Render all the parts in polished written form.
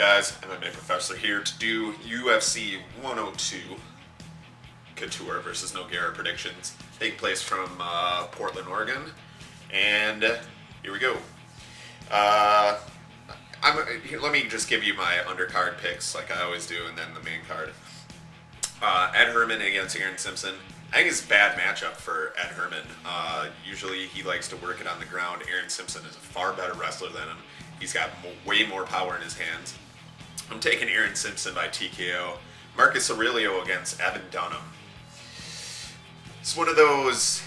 guys? MMA Professor here to do UFC 102 Couture versus Nogueira predictions, taking place from Portland, Oregon. And here we go. Let me just give you my undercard picks like I always do, and then the main card. Ed Herman against Aaron Simpson. I think it's a bad matchup for Ed Herman. Usually he likes to work it on the ground. Aaron Simpson is a far better wrestler than him. He's got way more power in his hands. I'm taking Aaron Simpson by TKO. Marcus Aurelio against Evan Dunham. It's one of those.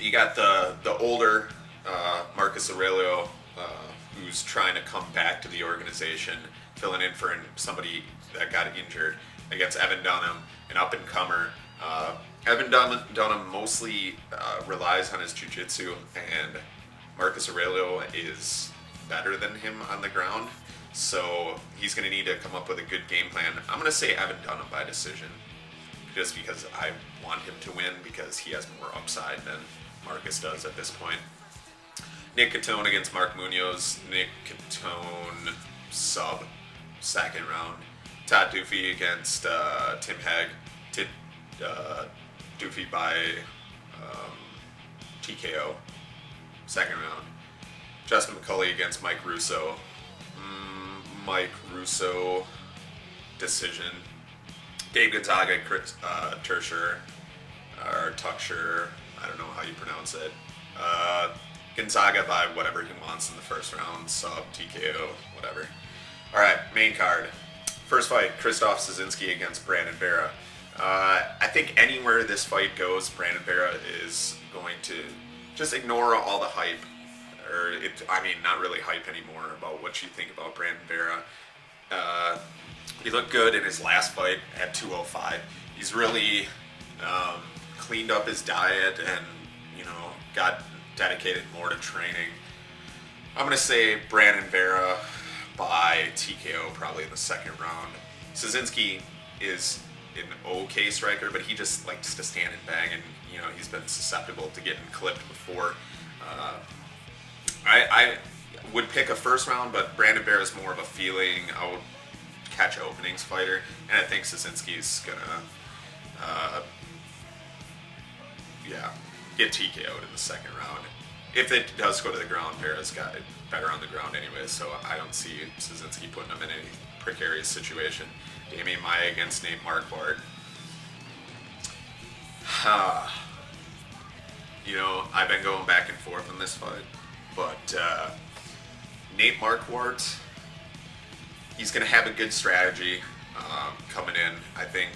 You got the older Marcus Aurelio who's trying to come back to the organization, filling in for somebody that got injured, against Evan Dunham, an up-and-comer. Evan Dunham mostly relies on his jiu-jitsu, and Marcus Aurelio is better than him on the ground, so he's going to need to come up with a good game plan. I'm going to say Evan Dunham by decision, just because I want him to win, because he has more upside than Marcus does at this point. Nick Catone against Mark Munoz. Nick Catone sub, second round. Todd Duffy against Tim Hegg. Duffy by TKO, second round. Justin McCulley against Mike Russo. Mike Russo, decision. Dave Gonzaga, Tursher, or Tucksher, I don't know how you pronounce it. Gonzaga by whatever he wants in the first round, sub, TKO, whatever. Alright, main card. First fight, Krzysztof Szynski against Brandon Vera. I think anywhere this fight goes, Brandon Vera is going to just ignore all the hype. Not really hype anymore about what you think about Brandon Vera. He looked good in his last fight at 205. He's really cleaned up his diet and, got dedicated more to training. I'm going to say Brandon Vera by TKO probably in the second round. Szynski is an okay striker, but he just likes to stand and bang, and he's been susceptible to getting clipped before. I would pick a first round, but Brandon Vera is more of a feeling out, catch openings fighter, and I think Szynski's gonna get TKO'd in the second round. If it does go to the ground, Vera's got it better on the ground anyway, so I don't see Szynski putting him in any precarious situation. Damian Maia against Nate Marquardt. I've been going back and forth on this fight, but Nate Marquardt, he's going to have a good strategy coming in. I think,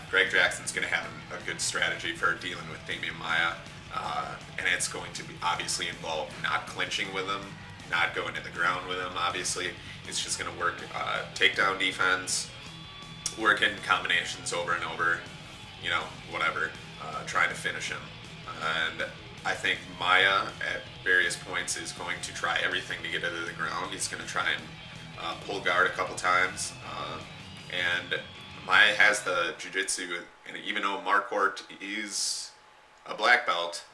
Greg Jackson's going to have a good strategy for dealing with Damian Maia, and it's going to be obviously involve not clinching with him, not going to the ground with him, obviously. It's just going to work takedown defense, working combinations over and over, whatever, trying to finish him. And I think Maia at various points is going to try everything to get it to the ground. He's going to try and pull guard a couple times. And Maia has the jiu-jitsu, and even though Marquardt is a black belt,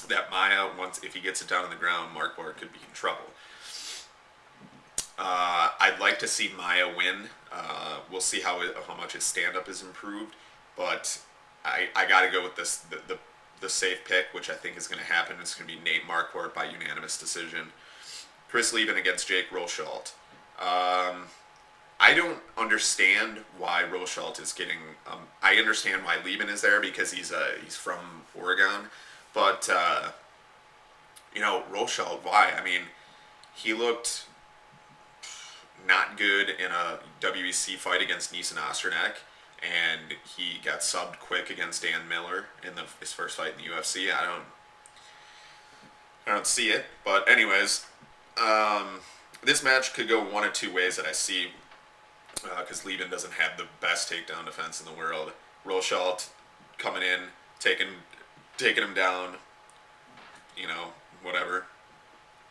that Maia, if he gets it down on the ground, Marquardt could be in trouble. I'd like to see Maia win. We'll see how much his stand-up is improved, but I got to go with the safe pick, which I think is going to happen. It's going to be Nate Marquardt by unanimous decision. Chris Lieben against Jake Rosholt. I don't understand why Rosholt is getting. I understand why Lieben is there because he's from Oregon, but Rosholt, why? He looked not good in a WEC fight against Neeson Osterneck, and he got subbed quick against Dan Miller in his first fight in the UFC. I don't see it, but anyways, this match could go one of two ways that I see, because Lieben doesn't have the best takedown defense in the world. Rosholt coming in, taking him down, whatever,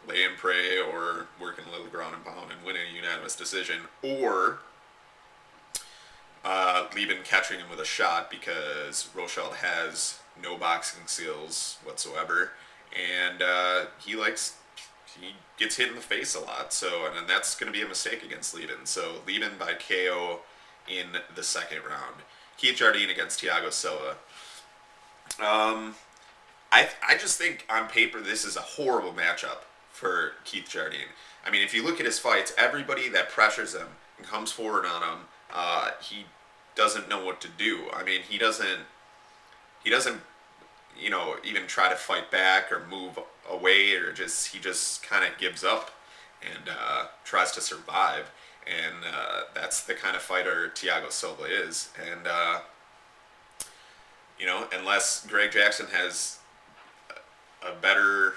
lay and pray, or working a little ground and pound and winning a unanimous decision, or Lieben catching him with a shot because Rosholt has no boxing skills whatsoever, and he likes he gets hit in the face a lot. So, and then that's going to be a mistake against Lydon. So, Lydon by KO in the second round. Keith Jardine against Thiago Silva. I just think on paper this is a horrible matchup for Keith Jardine. I mean, if you look at his fights, everybody that pressures him and comes forward on him, he doesn't know what to do. I mean, he doesn't, even try to fight back or move away, or he just kind of gives up and tries to survive. And that's the kind of fighter Thiago Silva is. And unless Greg Jackson has a better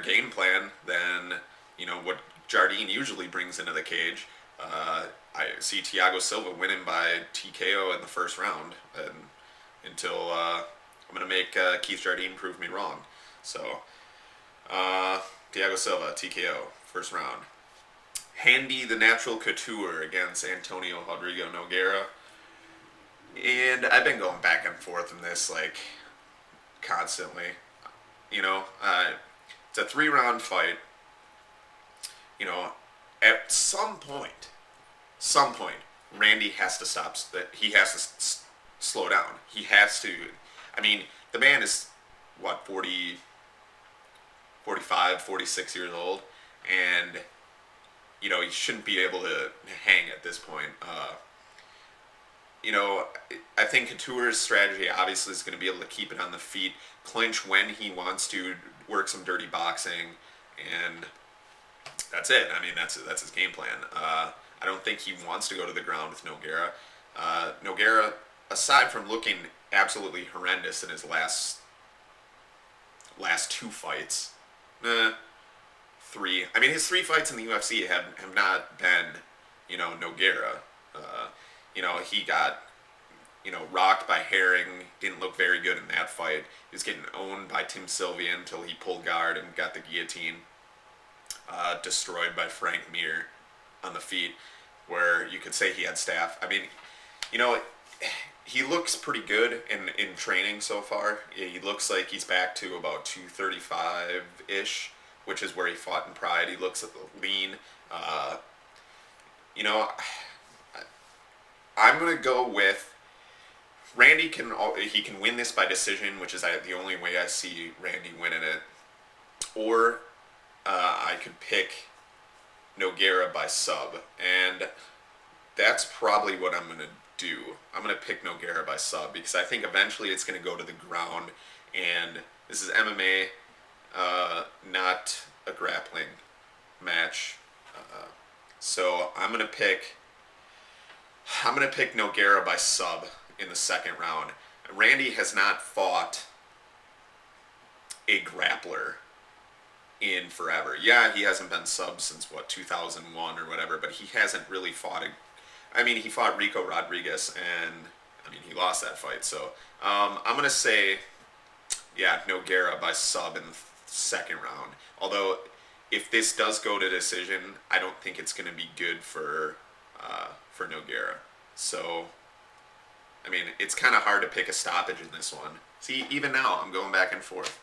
game plan than what Jardine usually brings into the cage, I see Thiago Silva winning by TKO in the first round, and until I'm gonna make Keith Jardine prove me wrong. So Thiago Silva TKO first round. Handy the Natural Couture against Antonio Rodrigo Nogueira. And I've been going back and forth in this, like, constantly. It's a 3-round fight. At some point, Randy has to stop. He has to slow down. He has to. I mean, the man is, 45, 46 years old. And, he shouldn't be able to hang at this point. I think Couture's strategy obviously is going to be able to keep it on the feet, clinch when he wants to, work some dirty boxing, and that's it. I mean, that's his game plan. I don't think he wants to go to the ground with Nogueira. Nogueira, aside from looking absolutely horrendous in his last 2 fights, 3. I mean, his 3 fights in the UFC have not been, Nogueira. He got, rocked by Herring, didn't look very good in that fight. He was getting owned by Tim Sylvia until he pulled guard and got the guillotine. Destroyed by Frank Mir on the feet, where you could say he had staff. I mean, he looks pretty good in training so far. He looks like he's back to about 235-ish, which is where he fought in Pride. He looks lean. I'm going to go with Randy. He can win this by decision, which is the only way I see Randy winning it. Or I could pick Nogueira by sub. And that's probably what I'm going to do. I'm going to pick Nogueira by sub because I think eventually it's going to go to the ground. And this is MMA, not a grappling match. So I'm going to pick Nogueira by sub in the second round. Randy has not fought a grappler in forever. Yeah, he hasn't been sub since 2001 or whatever, but he hasn't really fought he fought Rico Rodriguez, and he lost that fight. So I'm gonna say, Nogueira by sub in the second round. Although if this does go to decision, I don't think it's gonna be good for Nogueira. So it's kind of hard to pick a stoppage in this one. See, even now I'm going back and forth.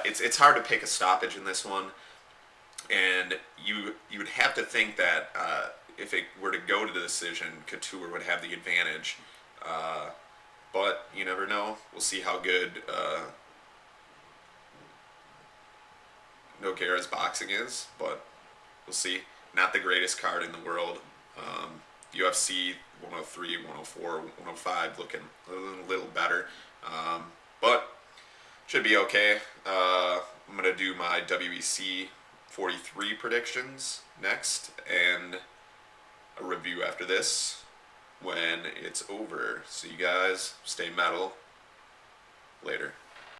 It's hard to pick a stoppage in this one, and you would have to think that if it were to go to the decision, Couture would have the advantage. But you never know. We'll see how good Nogueira's boxing is, but we'll see. Not the greatest card in the world. UFC 103, 104, 105 looking a little better. But should be okay. I'm going to do my WEC 43 predictions next, and a review after this when it's over. So you guys, stay metal. Later.